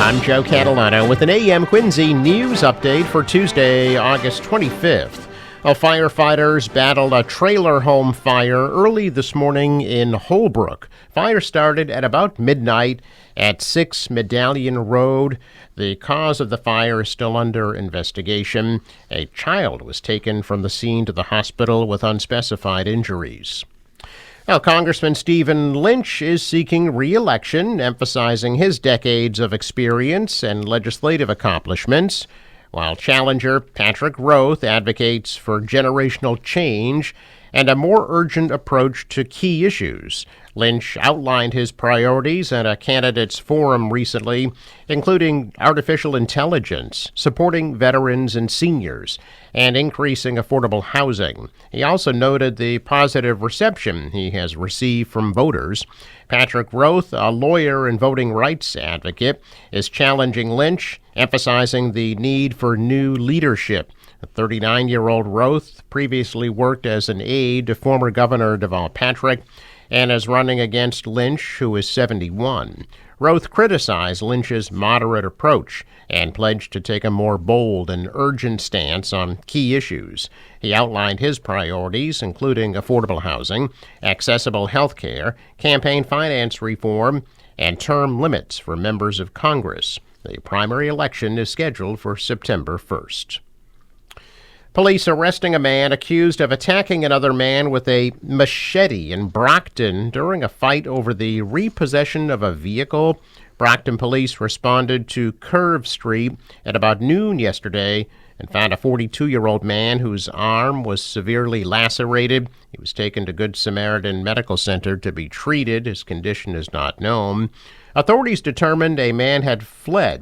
I'm Joe Catalano with an AM Quincy news update for Tuesday, August 25th. Firefighters battled a trailer home fire early this morning in Holbrook. Fire started at about midnight at 6 Medallion Road. The cause of the fire is still under investigation. A child was taken from the scene to the hospital with unspecified injuries. Now, Congressman Stephen Lynch is seeking re-election, emphasizing his decades of experience and legislative accomplishments, while challenger Patrick Roth advocates for generational change and a more urgent approach to key issues. Lynch outlined his priorities at a candidates forum recently, including artificial intelligence, supporting veterans and seniors, and increasing affordable housing. He also noted the positive reception he has received from voters. Patrick Roth, a lawyer and voting rights advocate, is challenging Lynch, emphasizing the need for new leadership. The 39-year-old Roth previously worked as an aide to former Governor Deval Patrick and is running against Lynch, who is 71. Roth criticized Lynch's moderate approach and pledged to take a more bold and urgent stance on key issues. He outlined his priorities, including affordable housing, accessible health care, campaign finance reform, and term limits for members of Congress. The primary election is scheduled for September 1st. Police arresting a man accused of attacking another man with a machete in Brockton during a fight over the repossession of a vehicle. Brockton police responded to Curve Street at about noon yesterday and found a 42-year-old man whose arm was severely lacerated. He was taken to Good Samaritan Medical Center to be treated. His condition is not known. Authorities determined a man had fled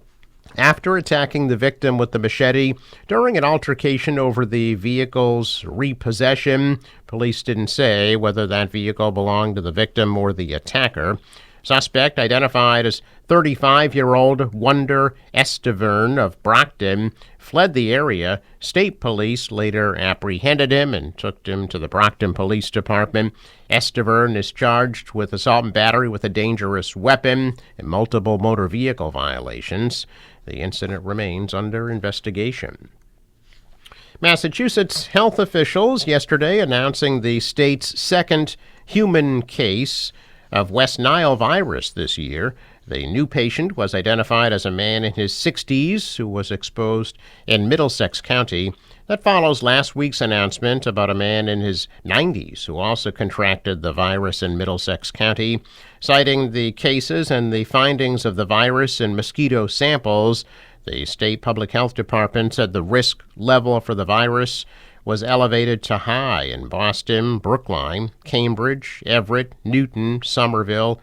after attacking the victim with the machete during an altercation over the vehicle's repossession. Police didn't say whether that vehicle belonged to the victim or the attacker. Suspect, identified as 35-year-old Wonder Esteverne of Brockton, fled the area. State police later apprehended him and took him to the Brockton Police Department. Esteverne is charged with assault and battery with a dangerous weapon and multiple motor vehicle violations. The incident remains under investigation. Massachusetts health officials yesterday announcing the state's second human case of West Nile virus this year. The new patient was identified as a man in his 60s who was exposed in Middlesex County. That follows last week's announcement about a man in his 90s who also contracted the virus in Middlesex County. Citing the cases and the findings of the virus in mosquito samples, the state public health department said the risk level for the virus was elevated to high in Boston, Brookline, Cambridge, Everett, Newton, Somerville,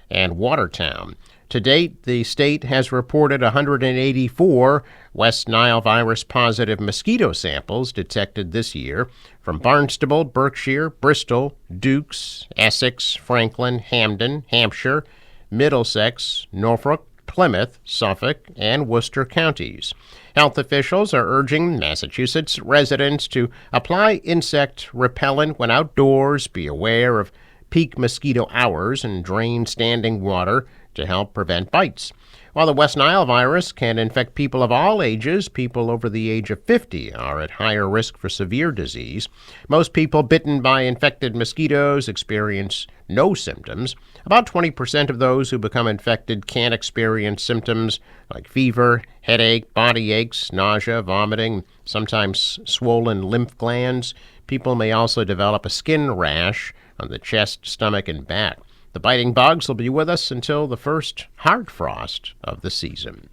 and Watertown. To date, the state has reported 184 West Nile virus positive mosquito samples detected this year from Barnstable, Berkshire, Bristol, Dukes, Essex, Franklin, Hamden, Hampshire, Middlesex, Norfolk, Plymouth, Suffolk, and Worcester counties. Health officials are urging Massachusetts residents to apply insect repellent when outdoors, be aware of peak mosquito hours, and drain standing water to help prevent bites. While the West Nile virus can infect people of all ages, people over the age of 50 are at higher risk for severe disease. Most people bitten by infected mosquitoes experience no symptoms. About 20% of those who become infected can experience symptoms like fever, headache, body aches, nausea, vomiting, sometimes swollen lymph glands. People may also develop a skin rash on the chest, stomach, and back. The biting bugs will be with us until the first hard frost of the season.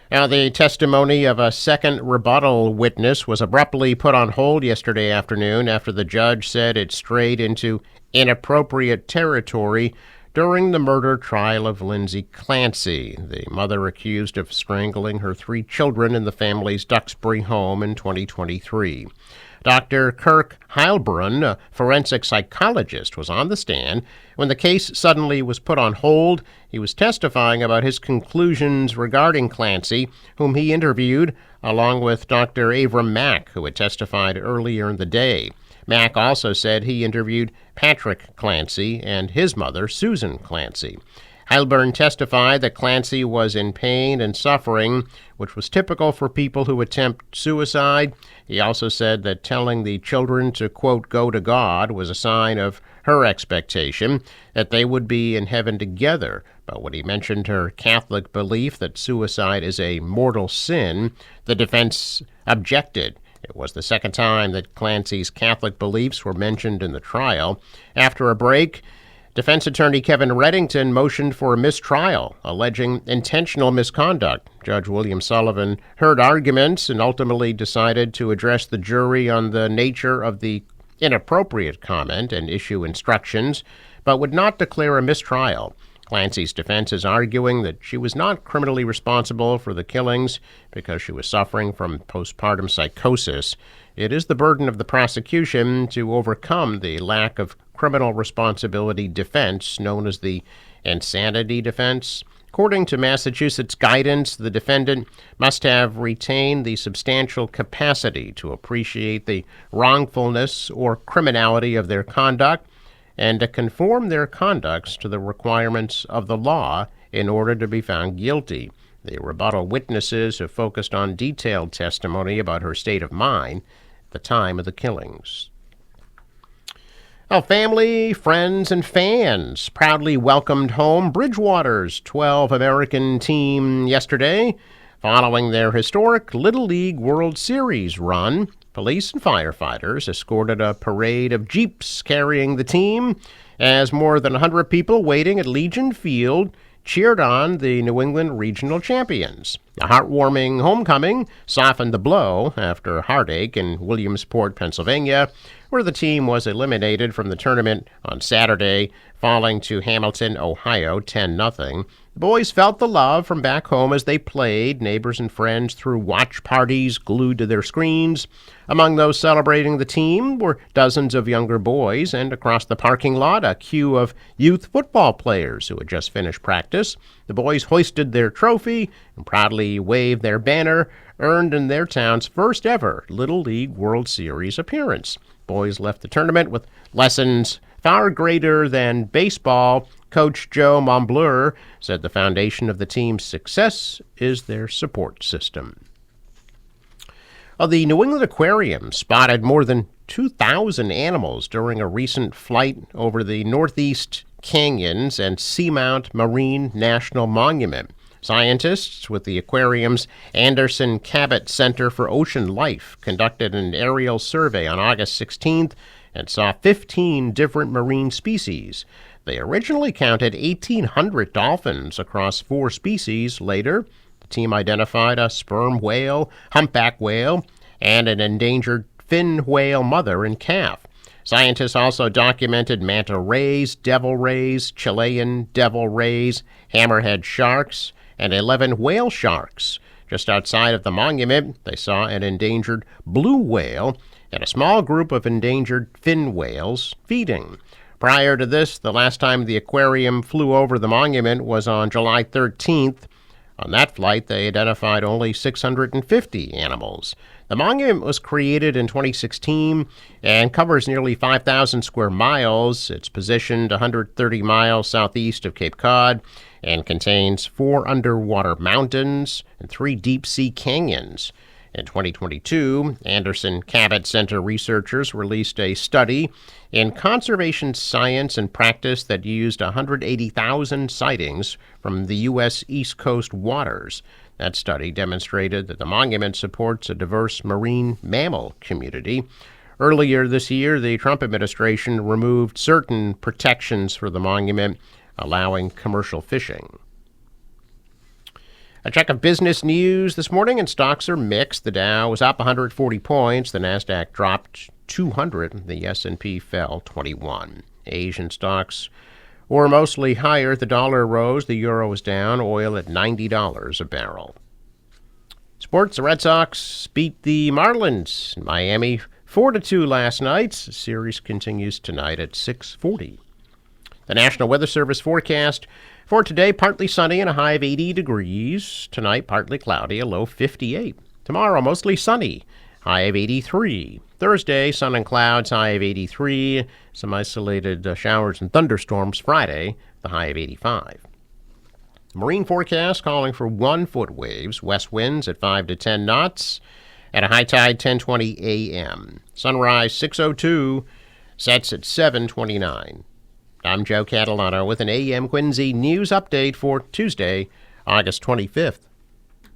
Now, the testimony of a second rebuttal witness was abruptly put on hold yesterday afternoon after the judge said it strayed into inappropriate territory during the murder trial of Lindsay Clancy, the mother accused of strangling her 3 children in the family's Duxbury home in 2023. Dr. Kirk Heilbrunn, a forensic psychologist, was on the stand when the case suddenly was put on hold. He was testifying about his conclusions regarding Clancy, whom he interviewed, along with Dr. Avram Mack, who had testified earlier in the day. Mack also said he interviewed Patrick Clancy and his mother, Susan Clancy. Heilburn testified that Clancy was in pain and suffering, which was typical for people who attempt suicide. He also said that telling the children to, quote, go to God was a sign of her expectation that they would be in heaven together. But when he mentioned her Catholic belief that suicide is a mortal sin, the defense objected. It was the second time that Clancy's Catholic beliefs were mentioned in the trial. After a break, defense attorney Kevin Reddington motioned for a mistrial, alleging intentional misconduct. Judge William Sullivan heard arguments and ultimately decided to address the jury on the nature of the inappropriate comment and issue instructions, but would not declare a mistrial. Clancy's defense is arguing that she was not criminally responsible for the killings because she was suffering from postpartum psychosis. It is the burden of the prosecution to overcome the lack of criminal responsibility defense known as the insanity defense. According to Massachusetts guidance, the defendant must have retained the substantial capacity to appreciate the wrongfulness or criminality of their conduct and to conform their conducts to the requirements of the law in order to be found guilty. The rebuttal witnesses have focused on detailed testimony about her state of mind at the time of the killings. Well, family, friends, and fans proudly welcomed home Bridgewater's 12 American team yesterday. Following their historic Little League World Series run, police and firefighters escorted a parade of Jeeps carrying the team as more than 100 people waiting at Legion Field cheered on the New England regional champions. A heartwarming homecoming softened the blow after a heartache in Williamsport, Pennsylvania, where the team was eliminated from the tournament on Saturday, falling to Hamilton, Ohio, 10-0. The boys felt the love from back home as they played. Neighbors and friends threw watch parties glued to their screens. Among those celebrating the team were dozens of younger boys, and across the parking lot, a queue of youth football players who had just finished practice. The boys hoisted their trophy and proudly waved their banner, earned in their town's first ever Little League World Series appearance. Boys left the tournament with lessons far greater than baseball. Coach Joe Monbleur said the foundation of the team's success is their support system. The New England Aquarium spotted more than 2,000 animals during a recent flight over the Northeast Canyons and Seamount Marine National Monument. Scientists with the aquarium's Anderson Cabot Center for Ocean Life conducted an aerial survey on August 16th and saw 15 different marine species. They originally counted 1,800 dolphins across 4 species. Later, the team identified a sperm whale, humpback whale, and an endangered fin whale mother and calf. Scientists also documented manta rays, devil rays, Chilean devil rays, hammerhead sharks, and 11 whale sharks. Just outside of the monument, they saw an endangered blue whale and a small group of endangered fin whales feeding. Prior to this, the last time the aquarium flew over the monument was on July 13th. On that flight, they identified only 650 animals. The monument was created in 2016 and covers nearly 5,000 square miles. It's positioned 130 miles southeast of Cape Cod and contains 4 underwater mountains and 3 deep-sea canyons. In 2022, Anderson Cabot Center researchers released a study in conservation science and practice that used 180,000 sightings from the U.S. East Coast waters. That study demonstrated that the monument supports a diverse marine mammal community. Earlier this year, the Trump administration removed certain protections for the monument, allowing commercial fishing. A check of business news this morning, and stocks are mixed. The Dow was up 140 points. The Nasdaq dropped 200. The S&P fell 21. Asian stocks were mostly higher. The dollar rose. The euro was down. Oil at $90 a barrel. Sports, the Red Sox beat the Marlins in Miami 4-2 last night. The series continues tonight at 6:40. The National Weather Service forecast for today, partly sunny and a high of 80 degrees. Tonight, partly cloudy, a low 58. Tomorrow, mostly sunny, high of 83. Thursday, sun and clouds, high of 83. Some isolated showers and thunderstorms Friday, the high of 85. Marine forecast calling for 1 foot waves, west winds at 5 to 10 knots, at a high tide 10:20 a.m. Sunrise 6:02, sets at 7:29. I'm Joe Catalano with an AM Quincy news update for Tuesday, August 25th.